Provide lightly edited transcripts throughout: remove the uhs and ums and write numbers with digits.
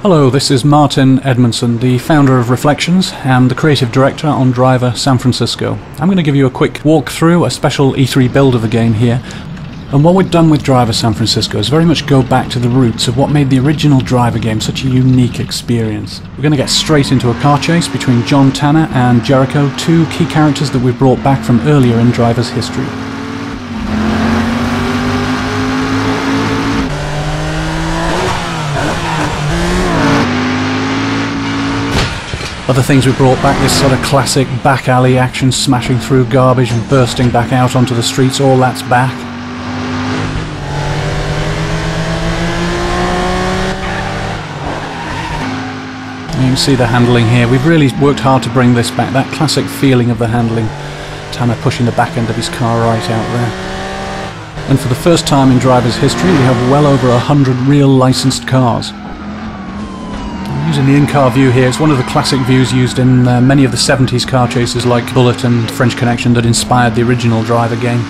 Hello, this is Martin Edmondson, the founder of Reflections and the creative director on Driver San Francisco. I'm going to give you a quick walkthrough, a special E3 build of the game here. And what we've done with Driver San Francisco is very much go back to the roots of what made the original Driver game such a unique experience. We're going to get straight into a car chase between John Tanner and Jericho, two key characters that we've brought back from earlier in Driver's history. Other things we brought back, this sort of classic back alley action, smashing through garbage and bursting back out onto the streets, all that's back. You can see the handling here. We've really worked hard to bring this back, that classic feeling of the handling. Tanner pushing the back end of his car right out there. And for the first time in Driver's history, we have well over 100 real licensed cars. Using the in-car view here, it's one of the classic views used in many of the 70s car chases like Bullet and French Connection that inspired the original Driver game.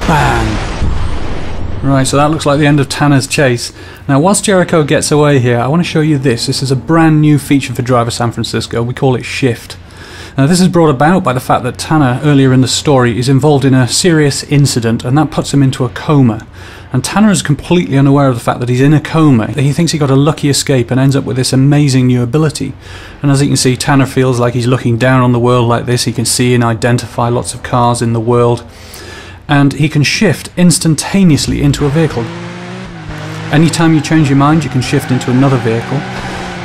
Bang! Right, so that looks like the end of Tanner's chase. Now, whilst Jericho gets away here, I want to show you this. This is a brand new feature for Driver San Francisco. We call it Shift. Now, this is brought about by the fact that Tanner, earlier in the story, is involved in a serious incident, and that puts him into a coma. And Tanner is completely unaware of the fact that he's in a coma. He thinks he got a lucky escape and ends up with this amazing new ability. And as you can see, Tanner feels like he's looking down on the world like this. He can see and identify lots of cars in the world. And he can shift instantaneously into a vehicle. Anytime you change your mind, you can shift into another vehicle.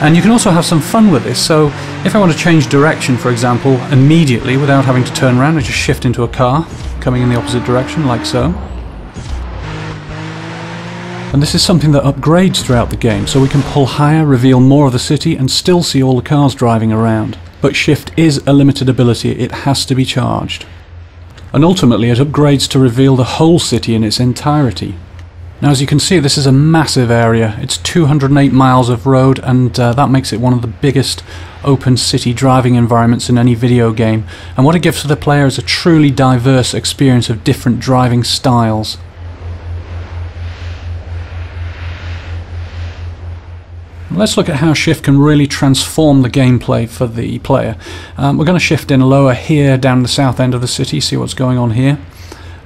And you can also have some fun with this. So if I want to change direction, for example, immediately without having to turn around, I just shift into a car coming in the opposite direction, like so. And this is something that upgrades throughout the game, so we can pull higher, reveal more of the city, and still see all the cars driving around. But Shift is a limited ability. It has to be charged. And ultimately it upgrades to reveal the whole city in its entirety. Now, as you can see, this is a massive area. It's 208 miles of road, and that makes it one of the biggest open city driving environments in any video game. And what it gives to the player is a truly diverse experience of different driving styles. Let's look at how Shift can really transform the gameplay for the player. We're going to shift in lower here down the south end of the city, see what's going on here.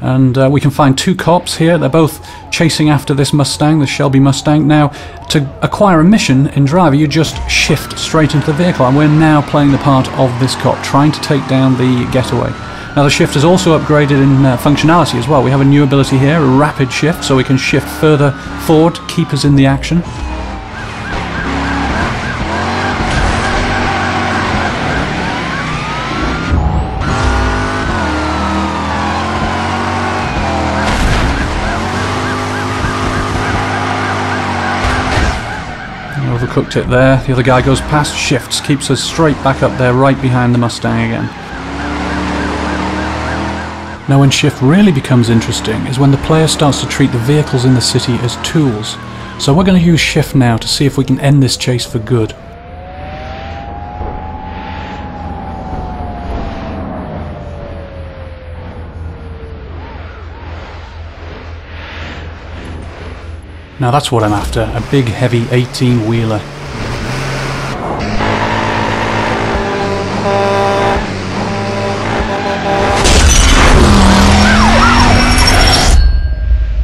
And we can find two cops here. They're both chasing after this Mustang, the Shelby Mustang. Now, to acquire a mission in Driver, you just shift straight into the vehicle, and we're now playing the part of this cop, trying to take down the getaway. Now, the shift is also upgraded in functionality as well. We have a new ability here, a rapid shift, so we can shift further forward, keep us in the action. Overcooked it there. The other guy goes past, shifts, keeps us straight back up there, right behind the Mustang again. Now, when Shift really becomes interesting is when the player starts to treat the vehicles in the city as tools. So we're going to use Shift now to see if we can end this chase for good. Now that's what I'm after, a big heavy 18-wheeler.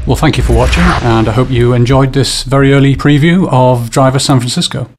Well, thank you for watching, and I hope you enjoyed this very early preview of Driver San Francisco.